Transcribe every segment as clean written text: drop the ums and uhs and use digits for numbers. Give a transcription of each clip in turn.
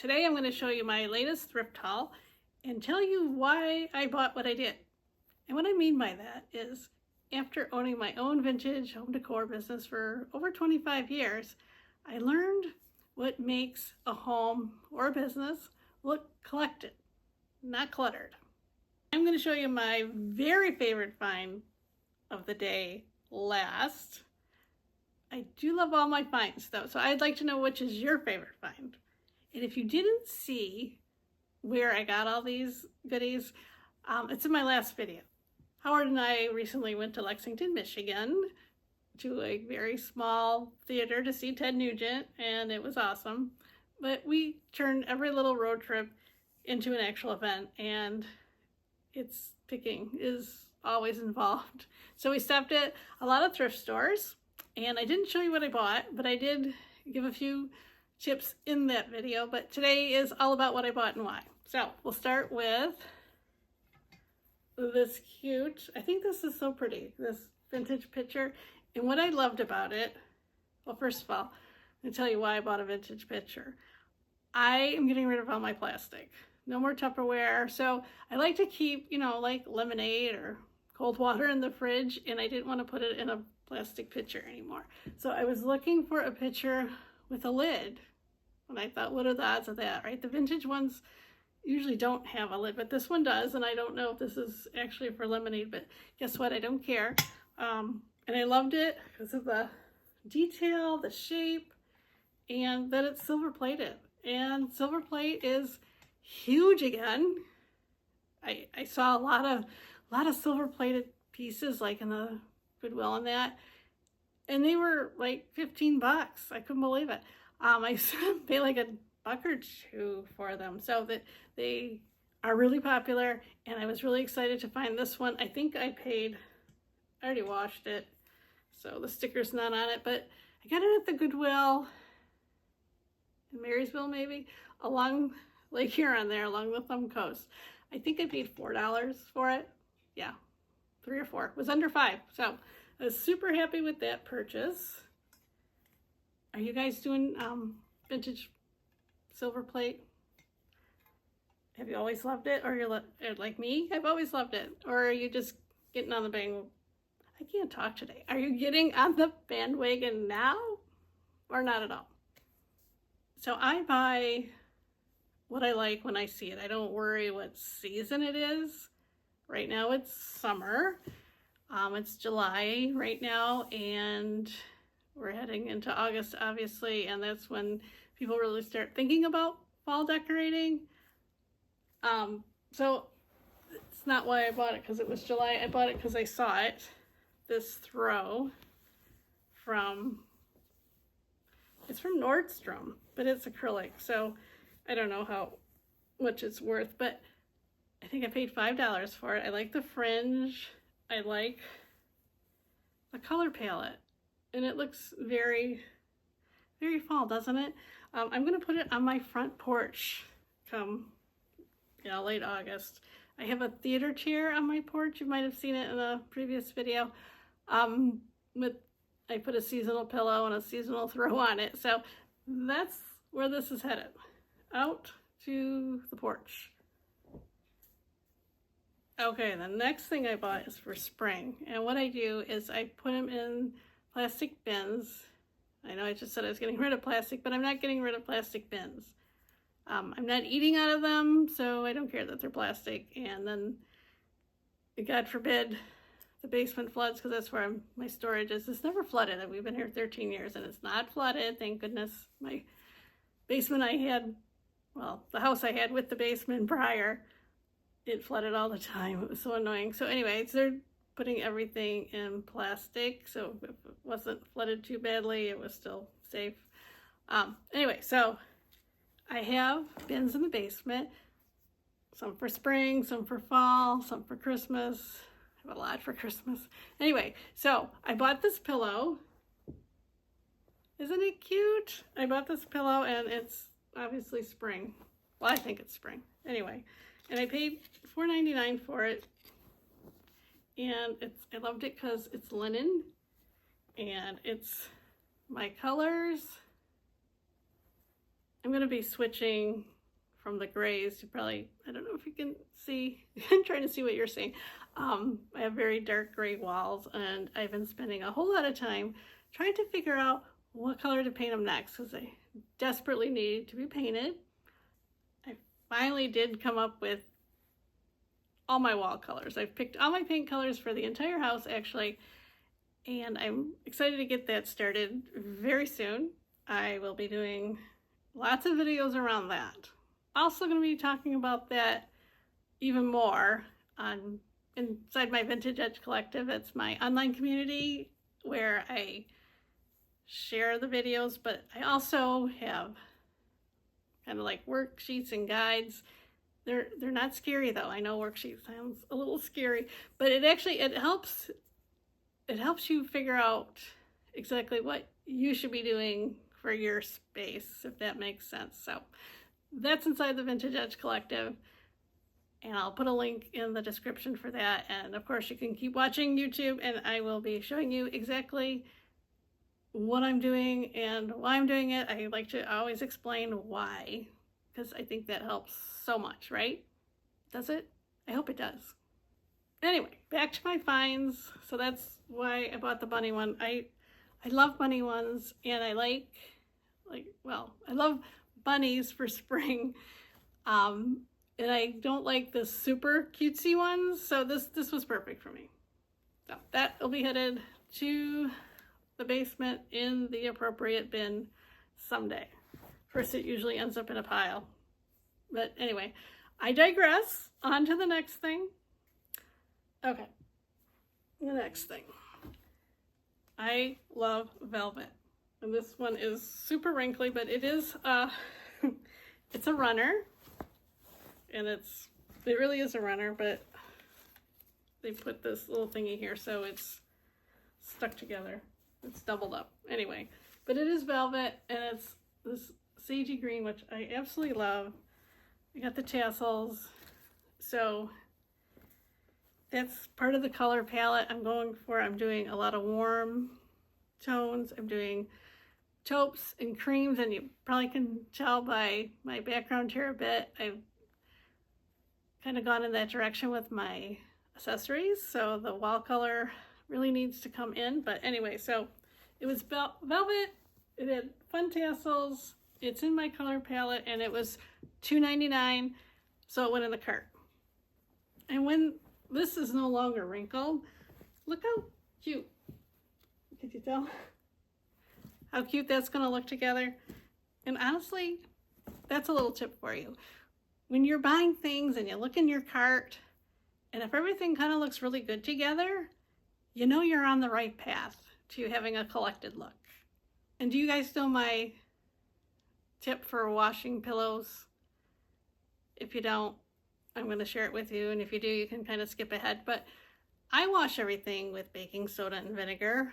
Today I'm going to show you my latest thrift haul and tell you why I bought what I did. And what I mean by that is, after owning my own vintage home decor business for over 25 years, I learned what makes a home or a business look collected, not cluttered. I'm going to show you my very favorite find of the day last. I do love all my finds though, so I'd like to know which is your favorite find. And if you didn't see where I got all these goodies, it's in my last video. Howard and I recently went to Lexington, Michigan to a very small theater to see Ted Nugent, and it was awesome. But we turned every little road trip into an actual event, and picking is always involved. So we stopped at a lot of thrift stores, and I didn't show you what I bought, but I did give a few tips in that video. But today is all about what I bought and why. So we'll start with this cute, I think this is so pretty, this vintage picture. And what I loved about it, well, first of all, I'm going to tell you why I bought a vintage picture. I am getting rid of all my plastic. No more Tupperware. So I like to keep, like lemonade or cold water in the fridge, and I didn't want to put it in a plastic pitcher anymore. So I was looking for a pitcher with a lid, and I thought, what are the odds of that, right? The vintage ones usually don't have a lid, but this one does, and I don't know if this is actually for lemonade, but guess what? I don't care. And I loved it because of the detail, the shape, and that it's silver plated. And silver plate is huge again. I saw a lot of silver plated pieces like in the Goodwill and that, and they were like 15 bucks. I couldn't believe it. I paid like $1 or $2 for them, so that they are really popular, and I was really excited to find this one. I think I already washed it, so the sticker's not on it, but I got it at the Goodwill in Marysville, maybe, along Lake Huron there, along the Thumb Coast. I think I paid $4 for it. Yeah, 3 or 4. It was under 5, so I was super happy with that purchase. Are you guys doing vintage silver plate? Have you always loved it, or you're like me? I've always loved it. Or are you just getting on the bandwagon? I can't talk today. Are you getting on the bandwagon now, or not at all? So I buy what I like when I see it. I don't worry what season it is. Right now it's summer. It's July right now, and we're heading into August, obviously, and that's when people really start thinking about fall decorating. So it's not why I bought it because it was July. I bought it because I saw it. This throw it's from Nordstrom, but it's acrylic, so I don't know how much it's worth, but I think I paid $5 for it. I like the fringe. I like the color palette, and it looks very, very fall, doesn't it? I'm going to put it on my front porch come, late August. I have a theater chair on my porch. You might have seen it in a previous video. I put a seasonal pillow and a seasonal throw on it. So that's where this is headed, out to the porch. Okay, the next thing I bought is for spring. And what I do is I put them in plastic bins. I know I just said I was getting rid of plastic, but I'm not getting rid of plastic bins. I'm not eating out of them, so I don't care that they're plastic. And then, God forbid, the basement floods, because that's where my storage is. It's never flooded. We've been here 13 years, and it's not flooded, thank goodness. My basement I had, well, the house I had with the basement prior, it flooded all the time. It was so annoying. So anyways, they're putting everything in plastic, so if it wasn't flooded too badly, it was still safe. Anyway, so I have bins in the basement, some for spring, some for fall, some for Christmas. I have a lot for Christmas. Anyway, so I bought this pillow. Isn't it cute? I bought this pillow, and it's obviously spring. Well, I think it's spring. Anyway, and I paid $4.99 for it. And I loved it because it's linen, and it's my colors. I'm going to be switching from the grays. You probably, I don't know if you can see, I'm trying to see what you're seeing. I have very dark gray walls, and I've been spending a whole lot of time trying to figure out what color to paint them next, because they desperately need to be painted. I finally did come up with all my wall colors. I've picked all my paint colors for the entire house, actually, and I'm excited to get that started very soon. I will be doing lots of videos around that. Also going to be talking about that even more on inside my Vintage Edge Collective. It's my online community where I share the videos, but I also have kind of like worksheets and guides. They're not scary though. I know worksheet sounds a little scary, but it helps you figure out exactly what you should be doing for your space, if that makes sense. So that's inside the Vintage Edge Collective, and I'll put a link in the description for that. And of course you can keep watching YouTube, and I will be showing you exactly what I'm doing and why I'm doing it. I like to always explain why, because I think that helps so much, right? Does it? I hope it does. Anyway, back to my finds. So that's why I bought the bunny one. I love bunny ones, and I I love bunnies for spring. And I don't like the super cutesy ones, so this was perfect for me. So that will be headed to the basement in the appropriate bin someday. First, it usually ends up in a pile. But anyway, I digress. On to the next thing. Okay, the next thing. I love velvet. And this one is super wrinkly, but it is, it's a runner. And it really is a runner, but they put this little thingy here so it's stuck together. It's doubled up. Anyway, but it is velvet, and it's this sagey green, which I absolutely love. I got the tassels, so that's part of the color palette I'm going for. I'm doing a lot of warm tones. I'm doing taupes and creams, and you probably can tell by my background here a bit. I've kind of gone in that direction with my accessories, so the wall color really needs to come in. But anyway, so it was velvet, it had fun tassels, it's in my color palette, and it was $2.99, so it went in the cart. And when this is no longer wrinkled, look how cute. Could you tell how cute that's going to look together? And honestly, that's a little tip for you. When you're buying things and you look in your cart, and if everything kind of looks really good together, you know you're on the right path to having a collected look. And do you guys know my tip for washing pillows? If you don't, I'm going to share it with you, and if you do, you can kind of skip ahead. But I wash everything with baking soda and vinegar.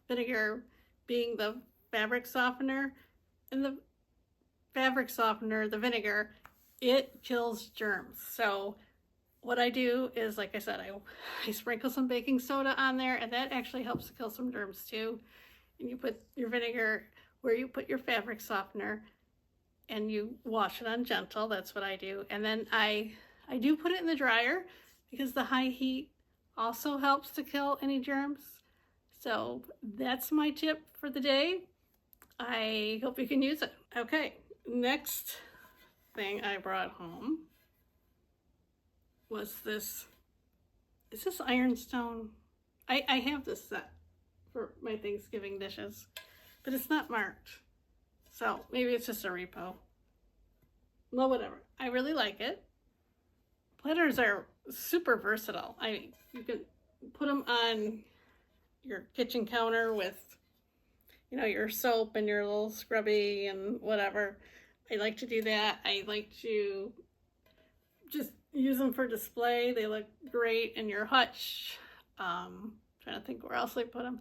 Vinegar being the fabric softener, and the fabric softener, the vinegar, it kills germs. So what I do is, like I said, I sprinkle some baking soda on there, and that actually helps to kill some germs too. And you put your vinegar where you put your fabric softener, and you wash it on gentle. That's what I do. And then I do put it in the dryer, because the high heat also helps to kill any germs. So that's my tip for the day. I hope you can use it. Okay, next thing I brought home was this. Is this ironstone? I have this set for my Thanksgiving dishes, but it's not marked. So maybe it's just a repo. Well, whatever. I really like it. Platters are super versatile. You can put them on your kitchen counter with, you know, your soap and your little scrubby and whatever. I like to do that. I like to just use them for display. They look great in your hutch. Trying to think where else I put them.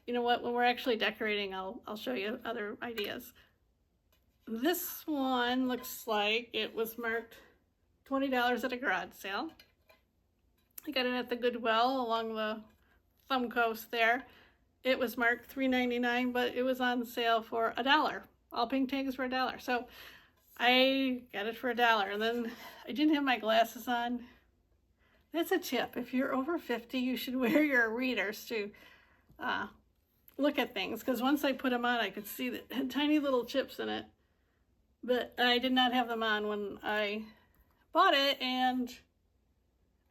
You know what? When we're actually decorating, I'll show you other ideas. This one looks like it was marked $20 at a garage sale. I got it at the Goodwill along the Thumb Coast there. It was marked $3.99, but it was on sale for $1. All pink tags for $1. So I got it for $1, and then I didn't have my glasses on. That's a tip. If you're over 50, you should wear your readers to look at things, because once I put them on, I could see that it had tiny little chips in it. But I did not have them on when I bought it, and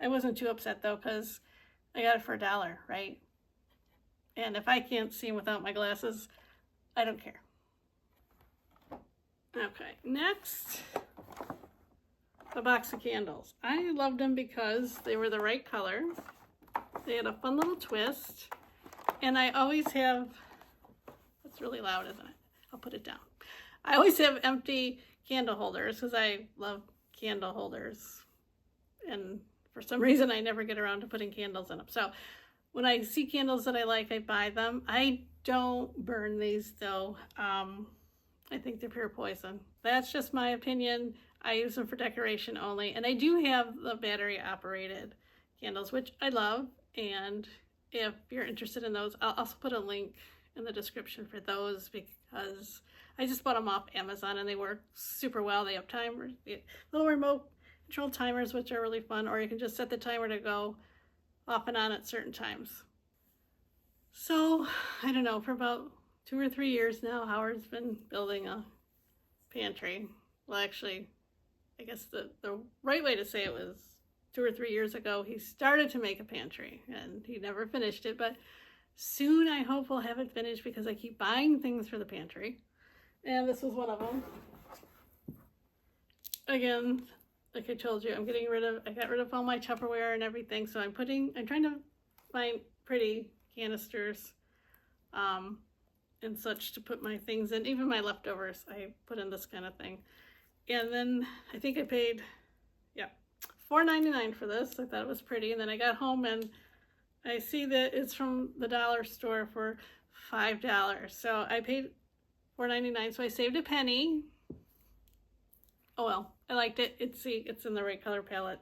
I wasn't too upset though, because I got it for $1, right? And if I can't see without my glasses, I don't care. Okay, next, a box of candles. I loved them because they were the right color. They had a fun little twist. And I always have, that's really loud, isn't it? I'll put it down. I always have empty candle holders because I love candle holders. And for some reason, I never get around to putting candles in them. So when I see candles that I like, I buy them. I don't burn these though. I think they're pure poison. That's just my opinion. I use them for decoration only. And I do have the battery operated candles, which I love. And if you're interested in those, I'll also put a link in the description for those, because I just bought them off Amazon and they work super well. They have timers, little remote control timers, which are really fun, or you can just set the timer to go off and on at certain times. So I don't know, for about 2 or 3 years now, Howard's been building a pantry. Well, actually, I guess the right way to say it was 2 or 3 years ago, he started to make a pantry and he never finished it, but soon I hope we'll have it finished because I keep buying things for the pantry. And this was one of them. Again, like I told you, I got rid of all my Tupperware and everything, so I'm trying to find pretty canisters and such to put my things in. Even my leftovers, I put in this kind of thing. And then I think I paid, $4.99 for this. I thought it was pretty. And then I got home and I see that it's from the dollar store for $5. So I paid $4.99, so I saved a penny. Oh well, I liked it. It's in the right color palette.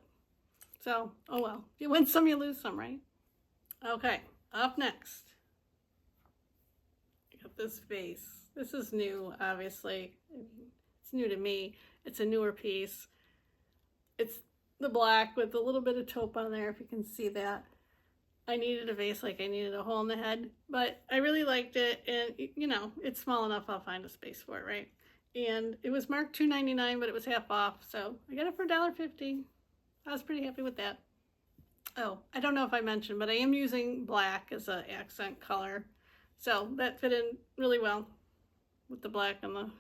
So, oh well. You win some, you lose some, right? Okay, up next. I got this vase. This is new, obviously. It's new to me. It's a newer piece. It's the black with a little bit of taupe on there, if you can see that. I needed a vase like I needed a hole in the head, but I really liked it, and you know, it's small enough I'll find a space for it, right? And it was marked $2.99, but it was half off, so I got it for $1.50. I was pretty happy with that. Oh, I don't know if I mentioned, but I am using black as an accent color, so that fit in really well with the black and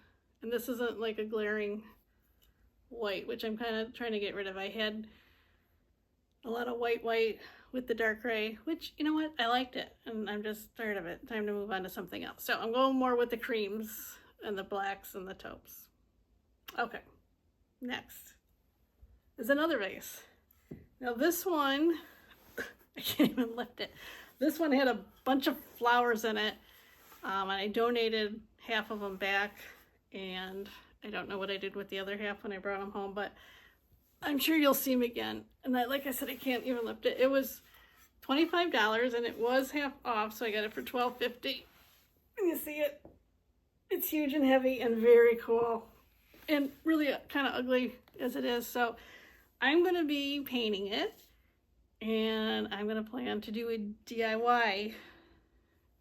this isn't like a glaring white, which I'm kind of trying to get rid of. I had a lot of white with the dark gray, which, you know what, I liked it, and I'm just tired of it. Time to move on to something else. So I'm going more with the creams and the blacks and the taupes. Okay, next is another vase. Now this one, I can't even lift it. This one had a bunch of flowers in it, and I donated half of them back, and I don't know what I did with the other half when I brought them home, but I'm sure you'll see them again. And like I said, I can't even lift it. It was $25 and it was half off, so I got it for $12.50. And you see it? It's huge and heavy and very cool, and really kind of ugly as it is. So I'm going to be painting it, and I'm going to plan to do a DIY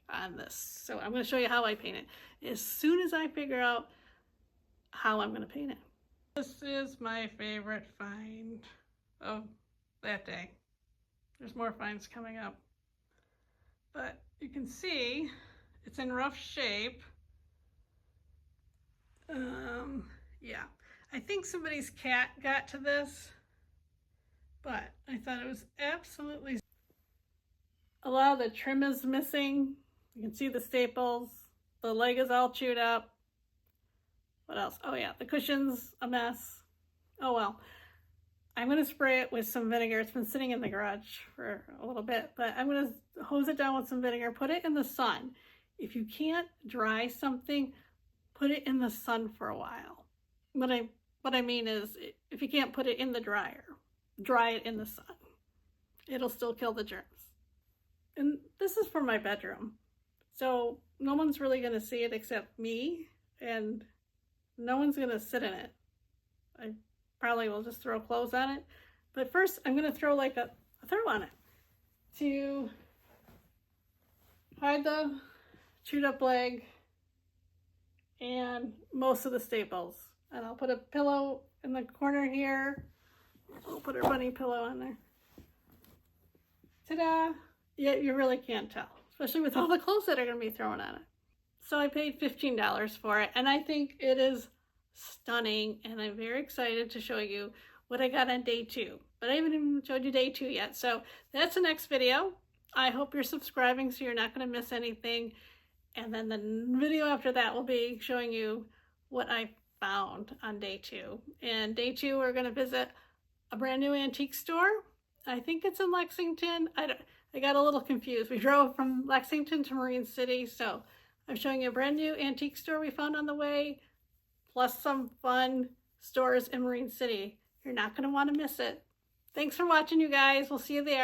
on this. So I'm going to show you how I paint it as soon as I figure out how I'm going to paint it. This is my favorite find of that day. There's more finds coming up, but you can see it's in rough shape. Yeah, I think somebody's cat got to this, but I thought it was absolutely. A lot of the trim is missing. You can see the staples. The leg is all chewed up. What else? Oh yeah, the cushion's a mess. Oh well. I'm going to spray it with some vinegar. It's been sitting in the garage for a little bit, but I'm going to hose it down with some vinegar, put it in the sun. If you can't dry something, put it in the sun for a while. What I mean is, if you can't put it in the dryer, dry it in the sun. It'll still kill the germs. And this is for my bedroom, so no one's really going to see it except me, and no one's going to sit in it. I probably will just throw clothes on it. But first, I'm going to throw like a throw on it to hide the chewed up leg and most of the staples. And I'll put a pillow in the corner here. I'll put a bunny pillow on there. Ta-da! Yeah, you really can't tell, especially with all the clothes that are going to be thrown on it. So I paid $15 for it, and I think it is stunning, and I'm very excited to show you what I got on day 2. But I haven't even showed you day 2 yet, so that's the next video. I hope you're subscribing so you're not going to miss anything. And then the video after that will be showing you what I found on day 2. And day 2, we're going to visit a brand new antique store. I think it's in Lexington. I got a little confused. We drove from Lexington to Marine City, so I'm showing you a brand new antique store we found on the way, plus some fun stores in Marine City. You're not going to want to miss it. Thanks for watching, you guys. We'll see you there.